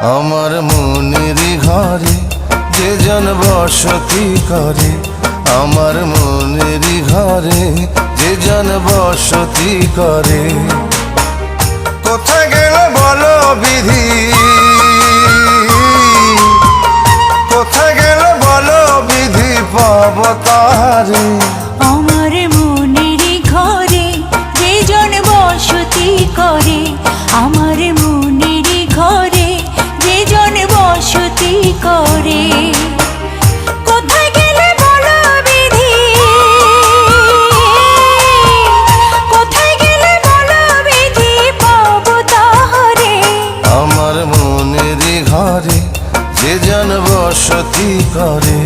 আমার মনেরই ঘরে যে জন বসতি করে, আমার মনেরই ঘরে যে জন বসতি করে। কোথায় গেল বলো বিধি, কোথায় গেল বলো বিধি, পাব তাহারে। আমার মনেরই ঘরে যে জন বসতি করে, আমার মনেরই ঘরে যে জন বসতি করে। কোথায় গেলে বলো বিধি, কোথায় গেলে বলো বিধি, পাব তাহারে। আমার মনেরই ঘরে যে জন বসতি করে।